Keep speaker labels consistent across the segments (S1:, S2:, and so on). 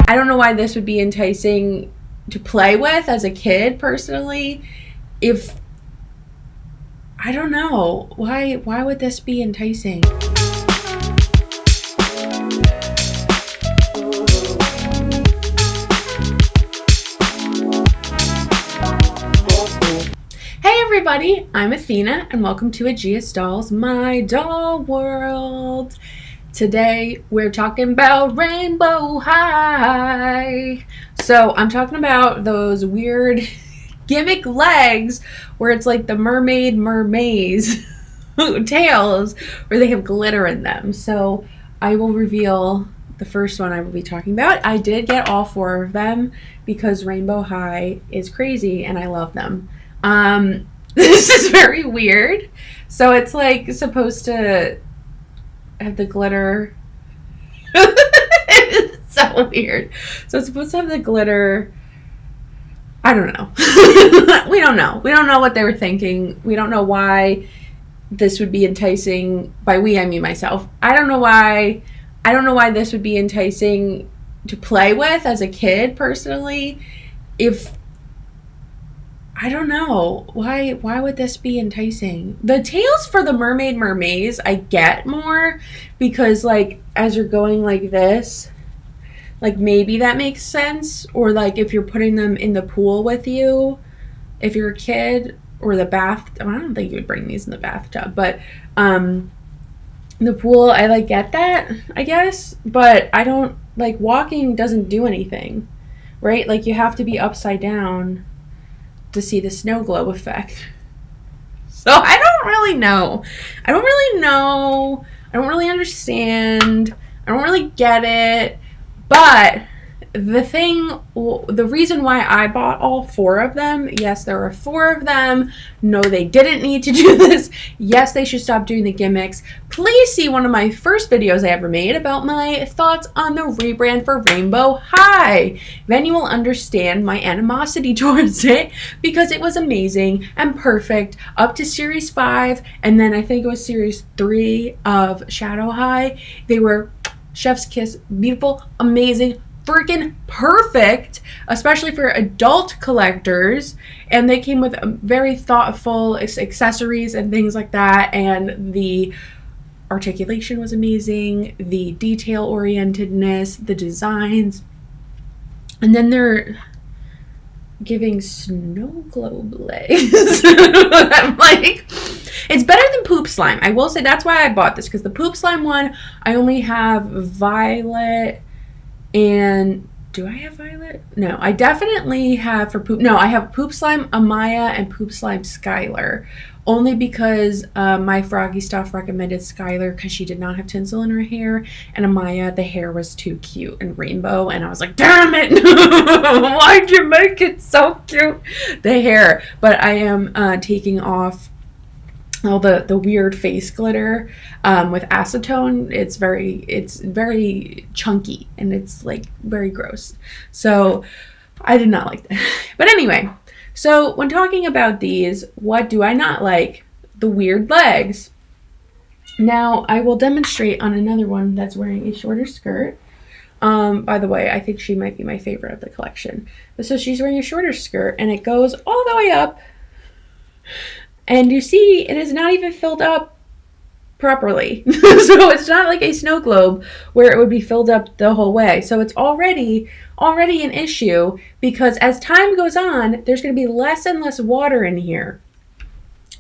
S1: I don't know why this would be enticing to play with as a kid, personally. If I don't know why would this be enticing? Hey everybody, I'm Athena and welcome to Aegeus Dolls, my doll world. Today we're talking about Rainbow High. So I'm talking about those weird gimmick legs where it's like the mermaid's tails where they have glitter in them. So I will reveal the first one I will be talking about. I did get all 4 of them because Rainbow High is crazy and I love them. This is very weird. So it's like supposed to have the glitter. It's so weird. So it's supposed to have the glitter. I don't know. We don't know. We don't know what they were thinking. We don't know why this would be enticing. By we, I mean myself. I don't know why this would be enticing to play with as a kid, personally. If I don't know why would this be enticing? The tails for the mermaids I get more because, like, as you're going like this, like, maybe that makes sense. Or like if you're putting them in the pool with you, if you're a kid, or the bath. I don't think you would bring these in the bathtub, but the pool, I like get that, I guess, but I don't like walking doesn't do anything, right? Like you have to be upside down to see the snow globe effect. So I don't really know. I don't really understand. I don't really get it. But the reason why I bought all 4 of them, yes, there are 4 of them. No, they didn't need to do this. Yes, they should stop doing the gimmicks. Please see one of my first videos I ever made about my thoughts on the rebrand for Rainbow High. Then you will understand my animosity towards it because it was amazing and perfect up to Series 5. And then I think it was Series 3 of Shadow High. They were chef's kiss, beautiful, amazing, freaking perfect, especially for adult collectors. And they came with very thoughtful accessories and things like that. And the articulation was amazing, the detail orientedness, the designs. And then they're giving snow globe legs. I'm like, it's better than poop slime. I will say that's why I bought this, because the poop slime one, I only have violet and do I have violet? No, I definitely have for poop. No, I have poop slime Amaya and poop slime Skylar, only because my Froggy Stuff recommended Skylar because she did not have tinsel in her hair, and Amaya, the hair was too cute and rainbow, and I was like, damn it, why'd you make it so cute, the hair? But I am taking off all the weird face glitter with acetone. It's very chunky and it's like very gross. So I did not like that. But anyway, so when talking about these, what do I not like? The weird legs. Now I will demonstrate on another one that's wearing a shorter skirt. By the way, I think she might be my favorite of the collection. So she's wearing a shorter skirt and it goes all the way up. And you see, it is not even filled up properly. So it's not like a snow globe where it would be filled up the whole way. So it's already an issue because as time goes on, there's going to be less and less water in here.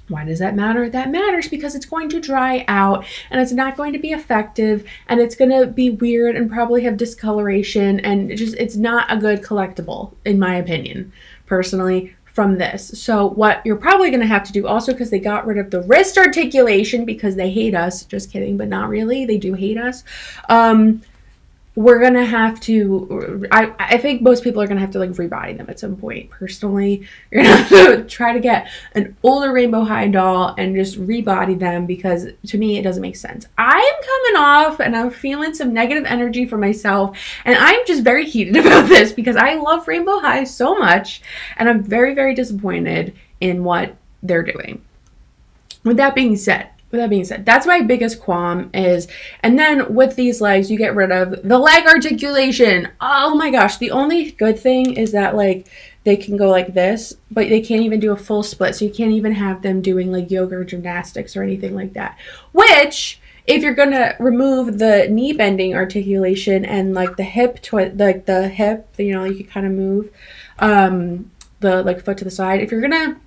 S1: Why does that matter? That matters because it's going to dry out and it's not going to be effective and it's going to be weird and probably have discoloration and it's not a good collectible, in my opinion, personally, from this. So what you're probably going to have to do also, because they got rid of the wrist articulation because they hate us, just kidding, but not really, they do hate us. We're going to have to, I think most people are going to have to like rebody them at some point. Personally, you're going to have to try to get an older Rainbow High doll and just rebody them because to me, it doesn't make sense. I am coming off and I'm feeling some negative energy for myself. And I'm just very heated about this because I love Rainbow High so much. And I'm very, very disappointed in what they're doing. With that being said, with that being said, that's my biggest qualm is, and then with these legs, you get rid of the leg articulation. Oh my gosh. The only good thing is that like they can go like this, but they can't even do a full split. So you can't even have them doing like yoga or gymnastics or anything like that. Which, if you're going to remove the knee bending articulation and like the hip, like the hip, you know, you can kind of move the like foot to the side. If you're going to,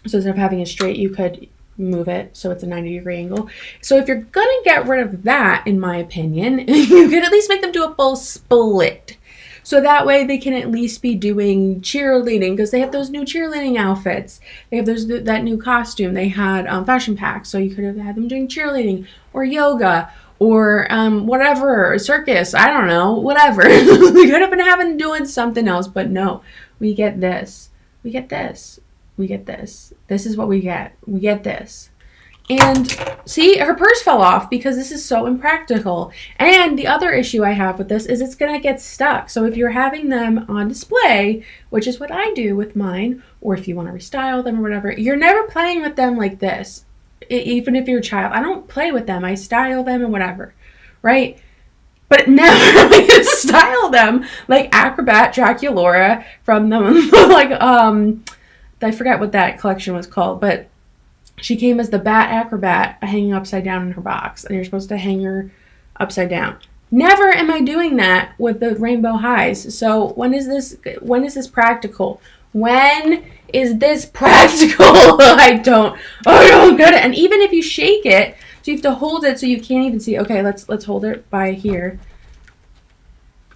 S1: so instead of having it straight, you could move it so it's a 90-degree angle. So if you're gonna get rid of that, in my opinion, you can at least make them do a full split. So that way they can at least be doing cheerleading, because they have those new cheerleading outfits. They have that new costume. They had fashion packs, so you could have had them doing cheerleading or yoga or whatever, or circus. I don't know, whatever. We could have been having doing something else, but no, we get this. We get this. We get this. This is what we get. We get this. And see, her purse fell off because this is so impractical. And the other issue I have with this is it's going to get stuck. So if you're having them on display, which is what I do with mine, or if you want to restyle them or whatever, you're never playing with them like this. Even if you're a child, I don't play with them. I style them and whatever, right? But never style them like Acrobat Draculaura from the like I forget what that collection was called, but she came as the Bat Acrobat hanging upside down in her box, and you're supposed to hang her upside down. Never am I doing that with the rainbow highs. So when is this practical? When is this practical? I don't get it. And even if you shake it, so you have to hold it so you can't even see. Okay, let's hold it by here.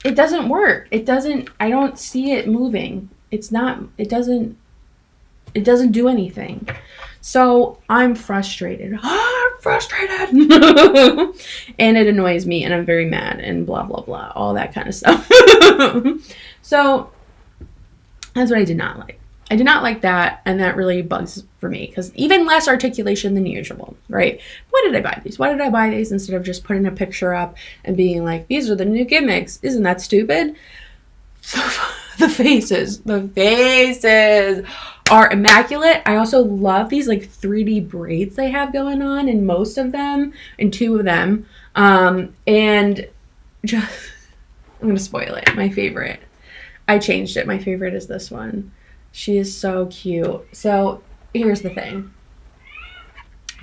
S1: It doesn't work. It doesn't, I don't see it moving. It doesn't do anything. So I'm frustrated. I'm frustrated. And it annoys me, and I'm very mad, and blah, blah, blah. All that kind of stuff. So that's what I did not like. I did not like that, and that really bugs for me, because even less articulation than usual, right? Why did I buy these? Why did I buy these instead of just putting a picture up and being like, these are the new gimmicks? Isn't that stupid? The faces are immaculate. I also love these like 3D braids they have going on in most of them, in two of them. And just, I'm gonna spoil it. My favorite, I changed it. My favorite is this one. She is so cute. So here's the thing.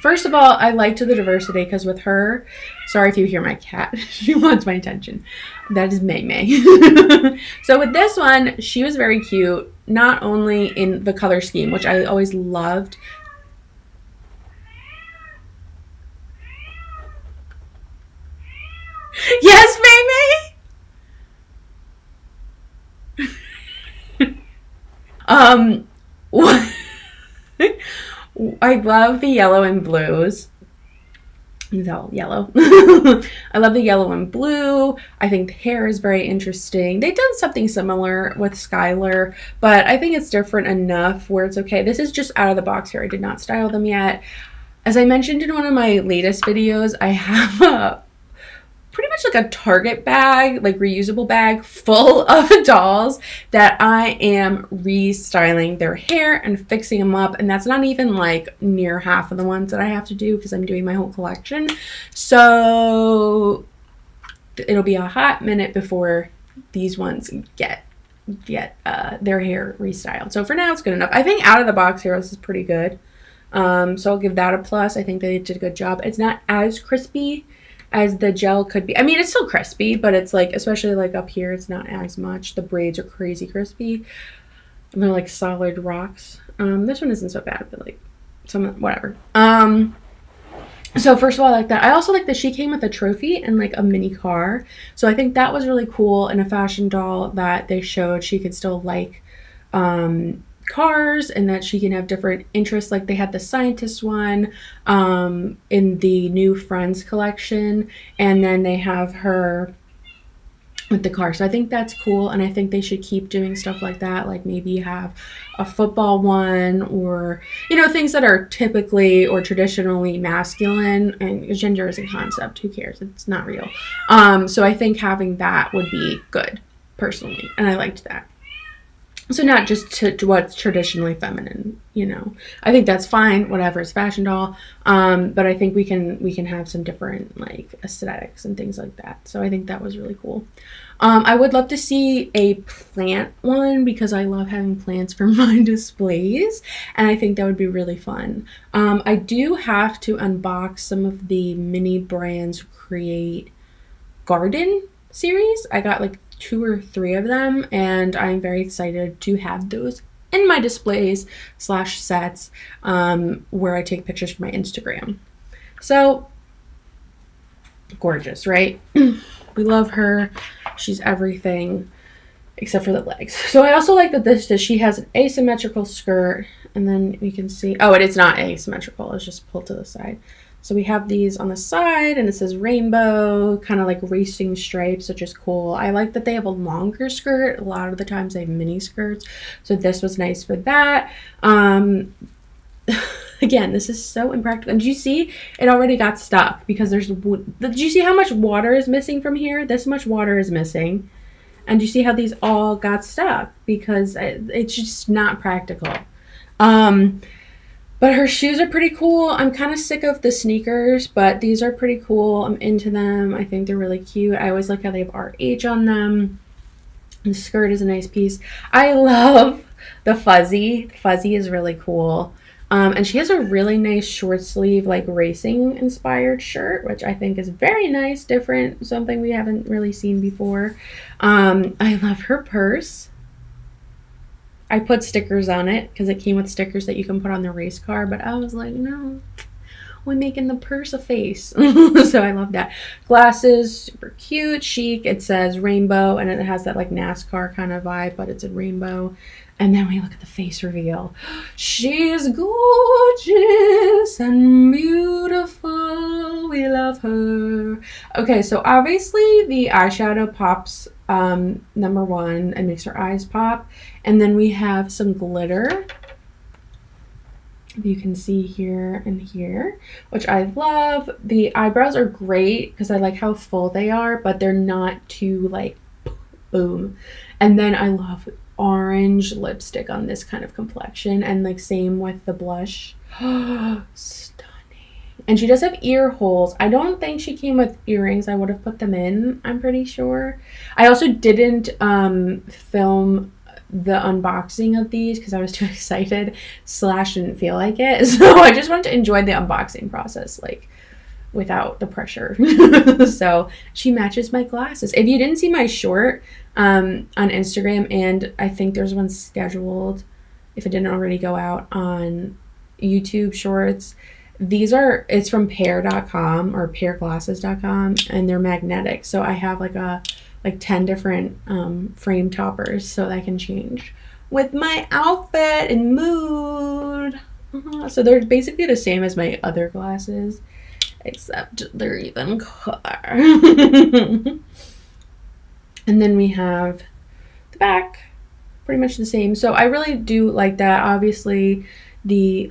S1: First of all, I liked the diversity, because with her, sorry if you hear my cat, she wants my attention. That is May May. So with this one, she was very cute, not only in the color scheme, which I always loved. Yes, May May. I love the yellow and blues. It's all yellow. I love the yellow and blue. I think the hair is very interesting. They've done something similar with Skylar, but I think it's different enough where it's okay. This is just out of the box here. I did not style them yet. As I mentioned in one of my latest videos, I have a pretty much like a Target bag, like reusable bag full of dolls that I am restyling their hair and fixing them up. And that's not even like near half of the ones that I have to do, because I'm doing my whole collection. So it'll be a hot minute before these ones get their hair restyled. So for now, it's good enough. I think out of the box here, this is pretty good. So I'll give that a plus. I think they did a good job. It's not as crispy as the gel could be. I mean, it's still crispy, but it's like, especially like up here, it's not as much. The braids are crazy crispy. And they're like solid rocks. This one isn't so bad, but like some, whatever. So first of all, I like that. I also like that she came with a trophy and like a mini car. So I think that was really cool in a fashion doll, that they showed she could still like cars, and that she can have different interests. Like they had the scientist one in the new Friends collection, and then they have her with the car. So I think that's cool, and I think they should keep doing stuff like that. Like maybe have a football one, or you know, things that are typically or traditionally masculine. And gender is a concept, who cares, it's not real. So I think having that would be good personally, and I liked that. So not just to what's traditionally feminine, you know. I think that's fine, whatever, it's fashion doll. But I think we can have some different like aesthetics and things like that. So I think that was really cool. I would love to see a plant one because I love having plants for my displays, and I think that would be really fun. I do have to unbox some of the Mini Brands Create Garden series. I got like 2 or 3 of them, and I'm very excited to have those in my displays slash sets where I take pictures for my Instagram. So gorgeous, right? We love her. She's everything except for the legs. So I also like that she has an asymmetrical skirt, and then we can see, oh, it is not asymmetrical, it's just pulled to the side. So we have these on the side, and it says rainbow, kind of like racing stripes, which is cool. I like that they have a longer skirt. A lot of the times they have mini skirts, so this was nice for that. Again, this is so impractical. And did you see it already got stuck because did you see how much water is missing from here? This much water is missing. And you see how these all got stuck because it's just not practical. But her shoes are pretty cool. I'm kind of sick of the sneakers, but these are pretty cool. I'm into them. I think they're really cute. I always like how they have RH on them. The skirt is a nice piece. I love the fuzzy. The fuzzy is really cool. And she has a really nice short sleeve, like racing inspired shirt, which I think is very nice, different, something we haven't really seen before. I love her purse. I put stickers on it because it came with stickers that you can put on the race car, but I was like, no, we're making the purse a face. So I love that. Glasses, super cute, chic. It says rainbow, and it has that like NASCAR kind of vibe, but it's a rainbow. And then we look at the face reveal. She's gorgeous and beautiful. We love her. Okay, so obviously the eyeshadow pops number one and makes her eyes pop. And then we have some glitter. You can see here and here, which I love. The eyebrows are great because I like how full they are, but they're not too like boom. And then I love orange lipstick on this kind of complexion, and like same with the blush. Stunning. And she does have ear holes. I don't think she came with earrings. I would have put them in, I'm pretty sure. I also didn't film the unboxing of these because I was too excited slash didn't feel like it. So I just wanted to enjoy the unboxing process, like without the pressure. So she matches my glasses. If you didn't see my short on Instagram, and I think there's one scheduled if it didn't already go out on YouTube Shorts, it's from pear.com or pearglasses.com, and they're magnetic. So I have like 10 different frame toppers so that I can change with my outfit and mood. So they're basically the same as my other glasses, except they're even cooler. And then we have the back, pretty much the same. So I really do like that. Obviously, the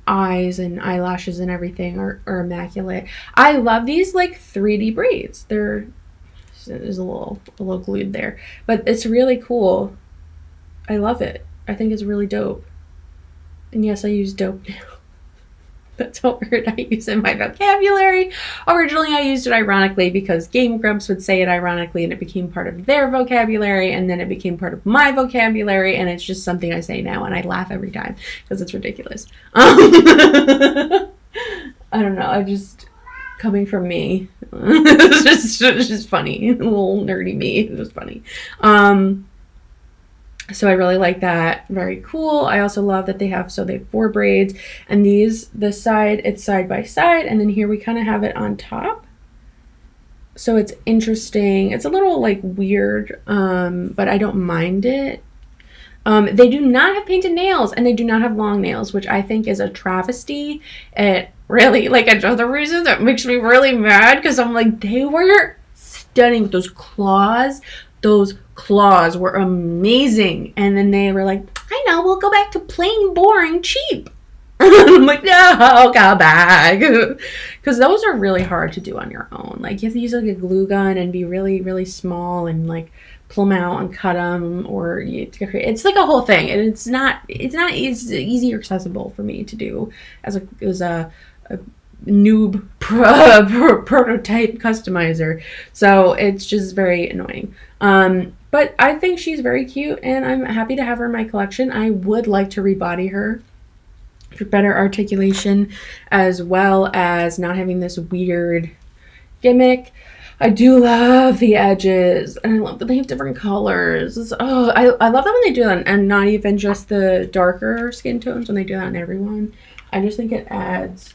S1: eyes and eyelashes and everything are immaculate. I love these like 3D braids. There's a little glued there, but it's really cool. I love it. I think it's really dope. And yes, I use dope now. That's a word I use in my vocabulary. Originally, I used it ironically because Game Grumps would say it ironically, and it became part of their vocabulary, and then it became part of my vocabulary, and it's just something I say now, and I laugh every time because it's ridiculous. I don't know. I just, coming from me, it's just funny. A little nerdy me. It was funny. So I really like that. Very cool. I also love that they have 4 braids, and this side, it's side by side, and then here we kind of have it on top. So it's interesting. It's a little like weird, but I don't mind it. They do not have painted nails, and they do not have long nails, which I think is a travesty. It really, like another reason that makes me really mad, because I'm like, they were stunning with those claws. Those claws were amazing. And then they were like, I know, we'll go back to plain, boring, cheap. I'm like, no, go back. Because those are really hard to do on your own. Like, you have to use like a glue gun and be really, really small and like pull them out and cut them, or it's like a whole thing, and it's not easy or accessible for me to do as a noob prototype customizer. So it's just very annoying. But I think she's very cute, and I'm happy to have her in my collection. I would like to rebody her for better articulation, as well as not having this weird gimmick. I do love the edges, and I love that they have different colors. Oh, I love that when they do that, and not even just the darker skin tones, when they do that on everyone. I just think it adds.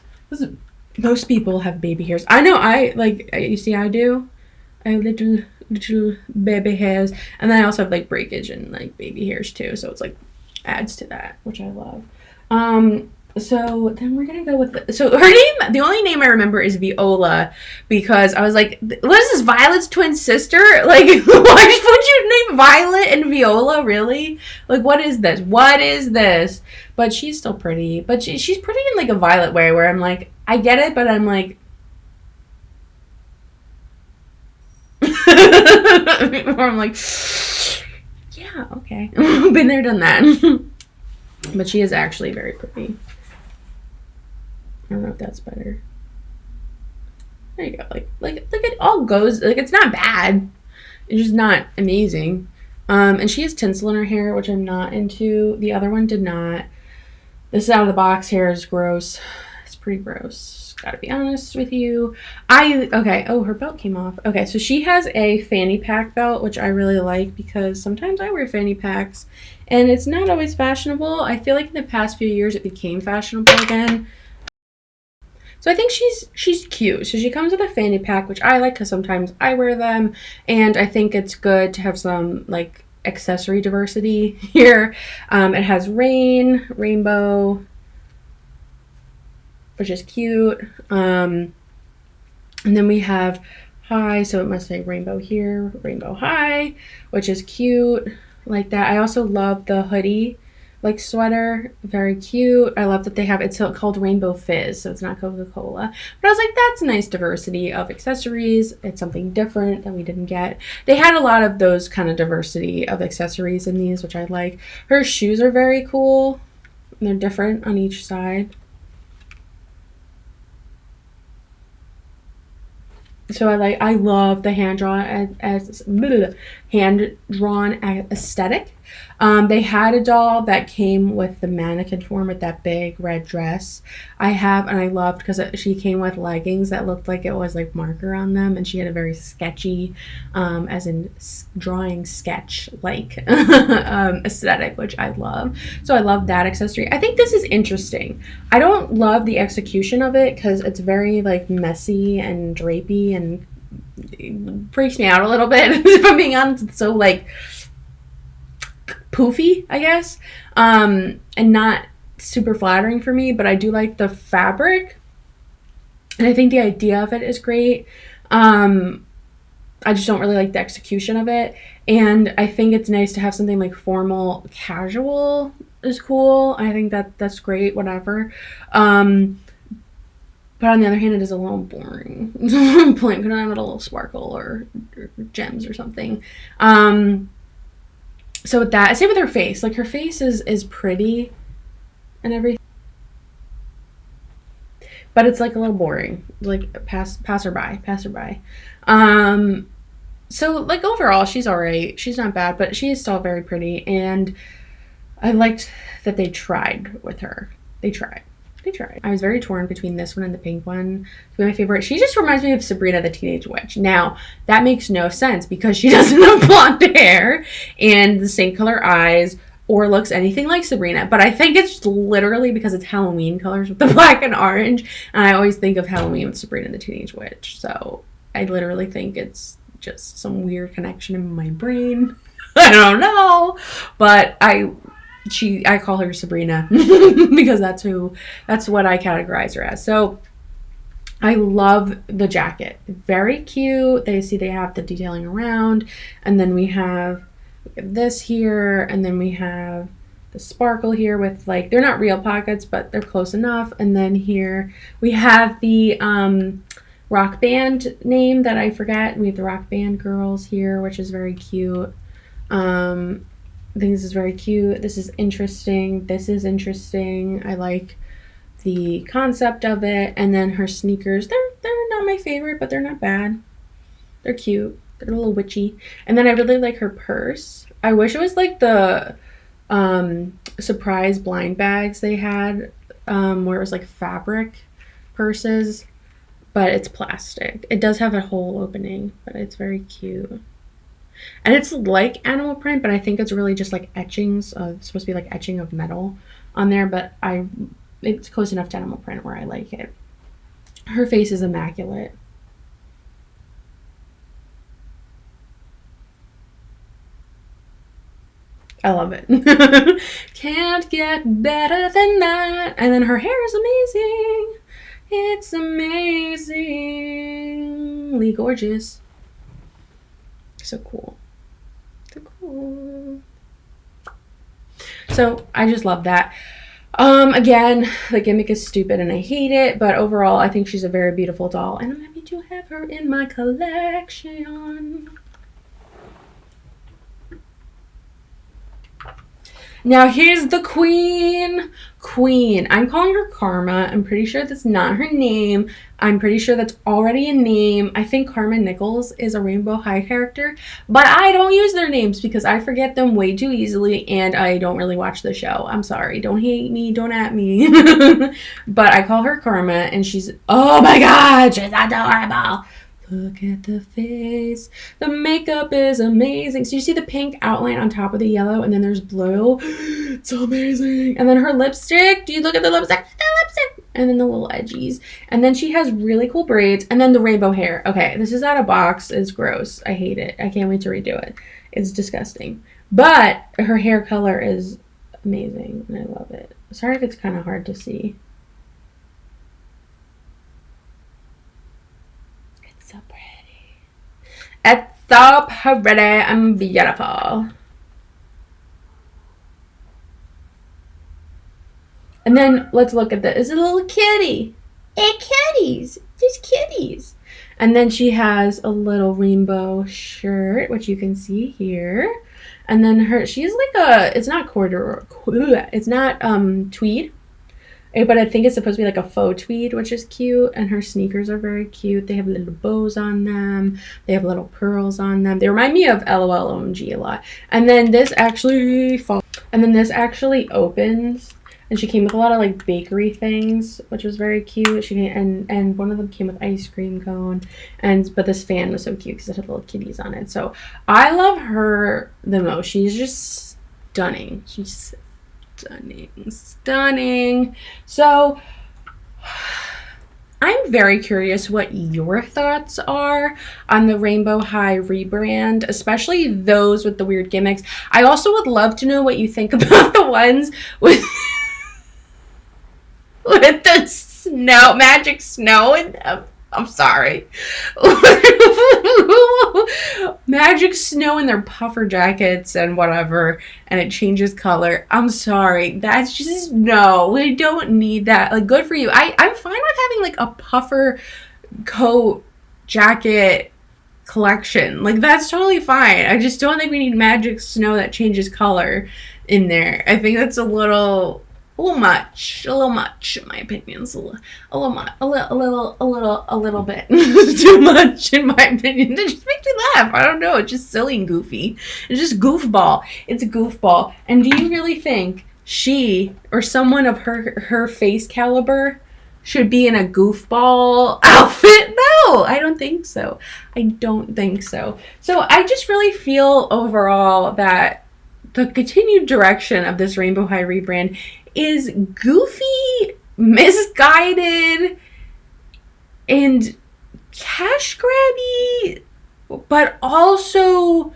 S1: Most people have baby hairs. I know, you see, I do. I have little baby hairs, and then I also have like breakage and like baby hairs too, so it's like adds to that, which I love. So then we're gonna go with so her name, the only name I remember is Viola, because I was like, what is this, Violet's twin sister? Like, why would you name Violet and Viola, really? Like, what is this? But she's still pretty, but she's pretty in like a Violet way, where I'm like, I get it, but I'm like or I'm like, yeah, okay. Been there, done that. But she is actually very pretty. I don't know if that's better. There you go. Like it all goes, like, it's not bad. It's just not amazing. And she has tinsel in her hair, which I'm not into. The other one did not. This out of the box hair is gross. It's pretty gross. Gotta be honest with you. Okay. Oh, her belt came off. Okay, so she has a fanny pack belt, which I really like, because sometimes I wear fanny packs and it's not always fashionable. I feel like in the past few years it became fashionable again. So I think she's cute. So she comes with a fanny pack, which I like because sometimes I wear them, and I think it's good to have some like accessory diversity here. It has rainbow, which is cute. And then we have high, so it must say rainbow here, rainbow high, which is cute, like that. I also love the hoodie, like sweater, very cute. I love that they have, it's called Rainbow Fizz, so it's not Coca-Cola. But I was like, that's a nice diversity of accessories. It's something different that we didn't get. They had a lot of those kind of diversity of accessories in these, which I like. Her shoes are very cool. They're different on each side. So I love the hand-drawn aesthetic. They had a doll that came with the mannequin form with that big red dress. And I loved because she came with leggings that looked like it was like marker on them, and she had a very sketchy, as in drawing sketch like aesthetic, which I love. So I love that accessory. I think this is interesting. I don't love the execution of it because it's very like messy and drapey, and it freaks me out a little bit. If I'm being honest, it's so like poofy, I guess, and not super flattering for me, but I do like the fabric, and I think the idea of it is great. I just don't really like the execution of it, and I think it's nice to have something like formal casual is cool. I think that's great, whatever. But on the other hand, it is a little boring. Plain, could I have a little sparkle or gems or something. So with that, same with her face. Like, her face is pretty and everything, but it's like a little boring. Like passerby. So like overall, she's alright. She's not bad, but she is still very pretty. And I liked that they tried with her. They tried. I was very torn between this one and the pink one to be my favorite. She just reminds me of Sabrina the Teenage Witch. Now, that makes no sense because she doesn't have blonde hair and the same color eyes or looks anything like Sabrina. But I think it's literally because it's Halloween colors with the black and orange. And I always think of Halloween with Sabrina the Teenage Witch. So I literally think it's just some weird connection in my brain. I don't know. But I call her Sabrina because that's what I categorize her as. So I love the jacket. Very cute. They have the detailing around, and then we have this here, and then we have the sparkle here with like, they're not real pockets, but they're close enough. And then here we have the rock band name that I forget. We have the Rock Band Girls here, which is very cute. I think this is very cute. This is interesting. This is interesting. I like the concept of it. And then her sneakers, they're not my favorite, but they're not bad. They're cute. They're a little witchy. And then I really like her purse. I wish it was like the surprise blind bags they had, where it was like fabric purses, but it's plastic. It does have a hole opening, but it's very cute. And it's like animal print, but I think it's really just like etchings of, it's supposed to be like etching of metal on there, but it's close enough to animal print where I like it. Her face is immaculate. I love it. Can't get better than that. And then her hair is amazing. It's amazingly gorgeous. So cool. So cool. So I just love that. Again, the gimmick is stupid and I hate it, but overall I think she's a very beautiful doll and I'm happy to have her in my collection. Now here's the queen. I'm calling her Karma. I'm pretty sure that's not her name. I'm pretty sure that's already a name. I think Karma Nichols is a Rainbow High character, but I don't use their names because I forget them way too easily and I don't really watch the show. I'm sorry. Don't hate me. Don't at me. But I call her Karma and she's, oh my God, she's adorable. Look at the face. The makeup is amazing. So you see the pink outline on top of the yellow and then there's blue. It's amazing. And then her lipstick. Do you look at the lipstick? The lipstick. And then the little edgies. And then she has really cool braids. And then the rainbow hair. Okay, this is out of box. It's gross. I hate it. I can't wait to redo it. It's disgusting. But her hair color is amazing. And I love it. Sorry if it's kind of hard to see. So pretty. It's so pretty and beautiful. And then let's look at this. It's a little kitty. Hey, kitties. There's kitties. And then she has a little rainbow shirt, which you can see here. And then she's like it's not it's not tweed. But I think it's supposed to be like a faux tweed, which is cute. And her sneakers are very cute. They have little bows on them. They have little pearls on them. They remind me of LOL OMG a lot. And then this actually opens. And she came with a lot of like bakery things, which was very cute. And one of them came with ice cream cone. But this fan was so cute because it had little kitties on it. So I love her the most. She's just stunning. She's stunning. So I'm very curious what your thoughts are on the Rainbow High rebrand, especially those with the weird gimmicks. I also would love to know what you think about the ones with with the snow, magic snow in them. I'm sorry. Magic snow in their puffer jackets and whatever, and it changes color. I'm sorry. That's just, no, we don't need that. Like, good for you. I'm fine with having like a puffer coat jacket collection. Like, that's totally fine. I just don't think we need magic snow that changes color in there. I think that's a little much, in my opinion. It's a little bit too much, in my opinion. It just makes me laugh. I don't know. It's just silly and goofy. It's just goofball. It's a goofball. And do you really think she or someone of her face caliber should be in a goofball outfit? No, I don't think so. So I just really feel overall that the continued direction of this Rainbow High rebrand is goofy, misguided, and cash grabby, but also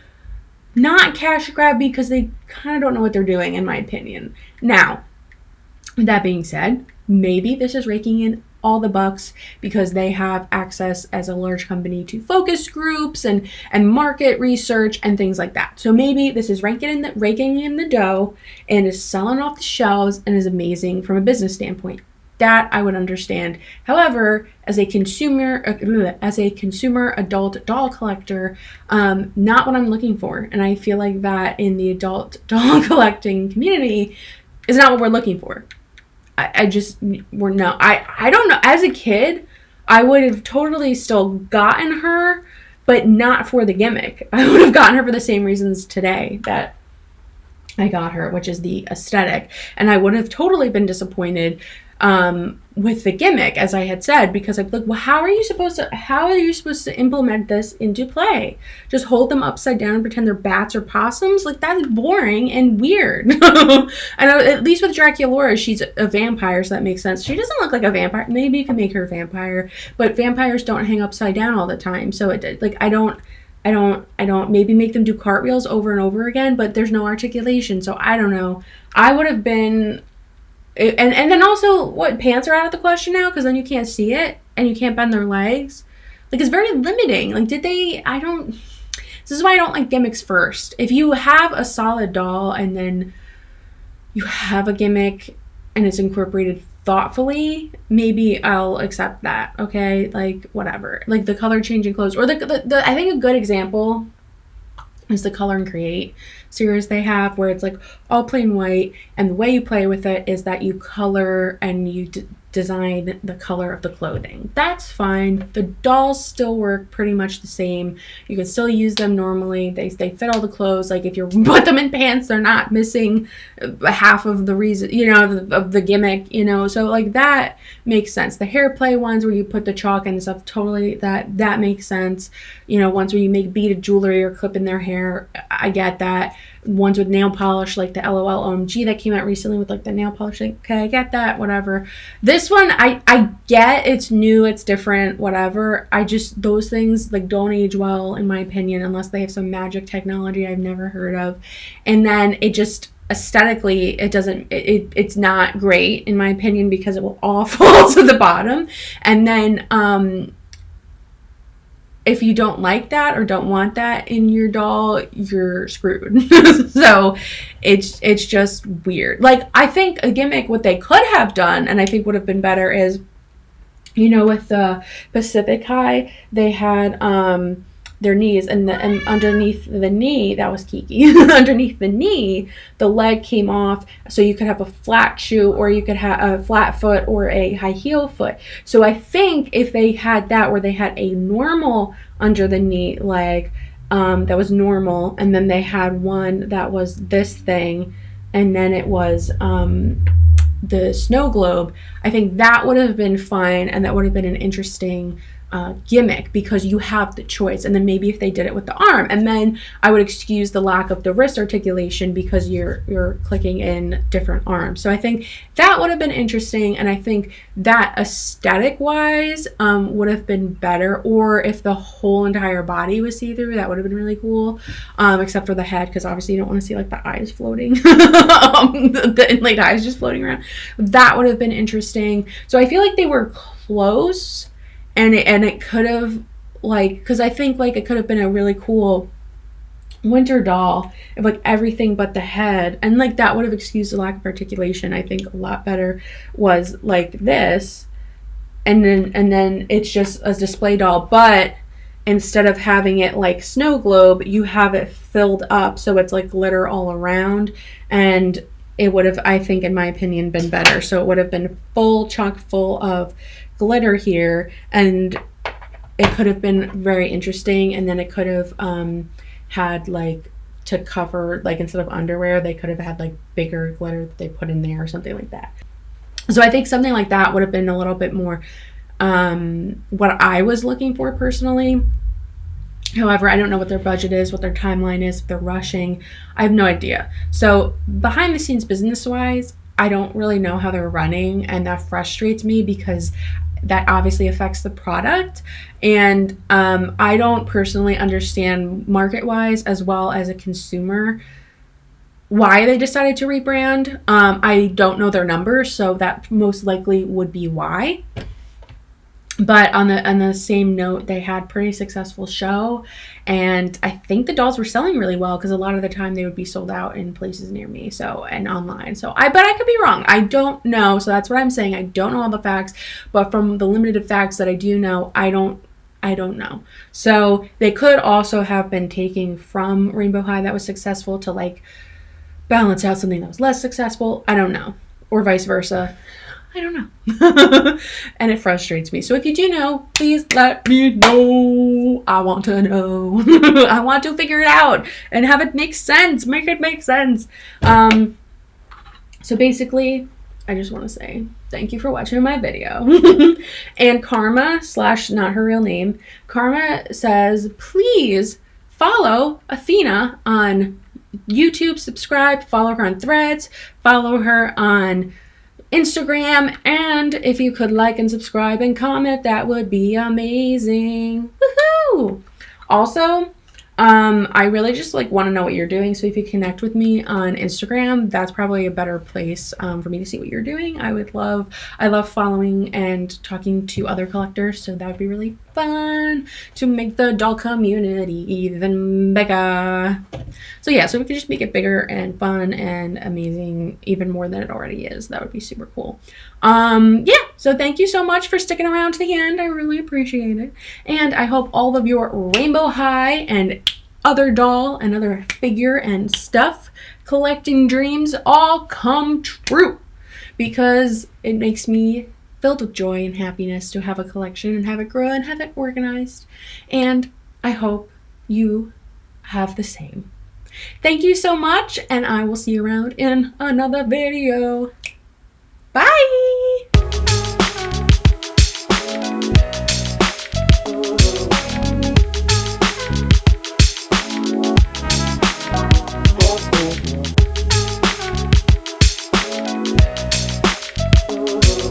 S1: not cash grabby because they kind of don't know what they're doing, in my opinion. Now, that being said, maybe this is raking in all the bucks because they have access as a large company to focus groups and market research and things like that. So maybe this is raking in the dough and is selling off the shelves and is amazing from a business standpoint. That I would understand. However, as a consumer adult doll collector, not what I'm looking for. And I feel like that in the adult doll collecting community is not what we're looking for. I don't know. As a kid, I would have totally still gotten her, but not for the gimmick. I would have gotten her for the same reasons today that I got her, which is the aesthetic. And I would have totally been disappointed with the gimmick, as I had said, because I'm like, well, how are you supposed to implement this into play? Just hold them upside down and pretend they're bats or possums? Like, that's boring and weird. I know, at least with Draculaura, she's a vampire, so that makes sense. She doesn't look like a vampire. Maybe you can make her a vampire, but vampires don't hang upside down all the time. So I don't maybe make them do cartwheels over and over again, but there's no articulation. So I don't know. I would have been, and then also, what, pants are out of the question now because then you can't see it and you can't bend their legs. Like, it's very limiting. Like, this is why I don't like gimmicks first. If you have a solid doll and then you have a gimmick and it's incorporated thoughtfully, maybe I'll accept that, okay? Like, whatever. Like, the color changing clothes. Or the I think a good example is the Color and Create series they have, where it's like all plain white, and the way you play with it is that you color and you design the color of the clothing. That's fine. The dolls still work pretty much the same. You can still use them normally. They fit all the clothes. Like, if you put them in pants, they're not missing half of the reason, of the gimmick, so like that makes sense. The hair play ones where you put the chalk and stuff, totally, that makes sense. Ones where you make beaded jewelry or clip in their hair, I get that. Ones with nail polish, like the LOL OMG that came out recently with like the nail polish, like, okay, I get that, whatever. This one, I get it's new, it's different, whatever. Those things like don't age well in my opinion unless they have some magic technology I've never heard of. And then it just aesthetically, it's not great in my opinion because it will all fall to the bottom. And then if you don't like that or don't want that in your doll, you're screwed. So it's just weird. Like, I think a gimmick, what they could have done, and I think would have been better, is, with the Pacific High, they had their knees, and underneath the knee, that was Kiki, underneath the knee, the leg came off, so you could have a flat shoe, or you could have a flat foot or a high heel foot. So I think if they had that, where they had a normal under the knee leg that was normal, and then they had one that was this thing, and then it was the snow globe, I think that would have been fine, and that would have been an interesting gimmick, because you have the choice. And then maybe if they did it with the arm, and then I would excuse the lack of the wrist articulation because you're clicking in different arms. So I think that would have been interesting, and I think that aesthetic wise would have been better. Or if the whole entire body was see-through, that would have been really cool, except for the head, because obviously you don't want to see like the eyes floating, the inlaid eyes just floating around. That would have been interesting. So I feel like they were close. And it could have, like, because I think, like, it could have been a really cool winter doll of, like, everything but the head. And, like, that would have excused the lack of articulation. I think a lot better was, like, this. And then it's just a display doll. But instead of having it like Snow Globe, you have it filled up. So it's, like, glitter all around. And it would have, I think, in my opinion, been better. So it would have been chock full of glitter here, and it could have been very interesting. And then it could have had, like, to cover, like, instead of underwear, they could have had, like, bigger glitter that they put in there or something like that. So I think something like that would have been a little bit more what I was looking for personally. However, I don't know what their budget is, what their timeline is, if they're rushing. I have no idea. So behind the scenes, business wise, I don't really know how they're running, and that frustrates me because that obviously affects the product. And I don't personally understand market-wise, as well as a consumer, why they decided to rebrand. I don't know their numbers, so that most likely would be why. But on the same note, they had pretty successful show, and I think the dolls were selling really well because a lot of the time they would be sold out in places near me, so, and online. So but I could be wrong. I don't know. So that's what I'm saying. I don't know all the facts, but from the limited facts that I do know, I don't know. So they could also have been taking from Rainbow High that was successful to like balance out something that was less successful. I don't know, or vice versa. I don't know. And it frustrates me. So if you do know, please let me know. I want to know. I want to figure it out and have it make sense. Make it make sense. So basically, I just want to say thank you for watching my video. And Karma / not her real name, Karma says, please follow Athena on YouTube, subscribe, follow her on Threads, follow her on Instagram, and if you could like and subscribe and comment, that would be amazing. Woohoo! Also, I really just like want to know what you're doing, so if you connect with me on Instagram, that's probably a better place for me to see what you're doing. I love following and talking to other collectors, so that would be really fun to make the doll community even bigger. So yeah, so we could just make it bigger and fun and amazing even more than it already is. That would be super cool. Yeah, so thank you so much for sticking around to the end. I really appreciate it. And I hope all of your Rainbow High and other doll and other figure and stuff collecting dreams all come true, because it makes me filled with joy and happiness to have a collection and have it grow and have it organized. And I hope you have the same. Thank you so much, and I will see you around in another video. Bye!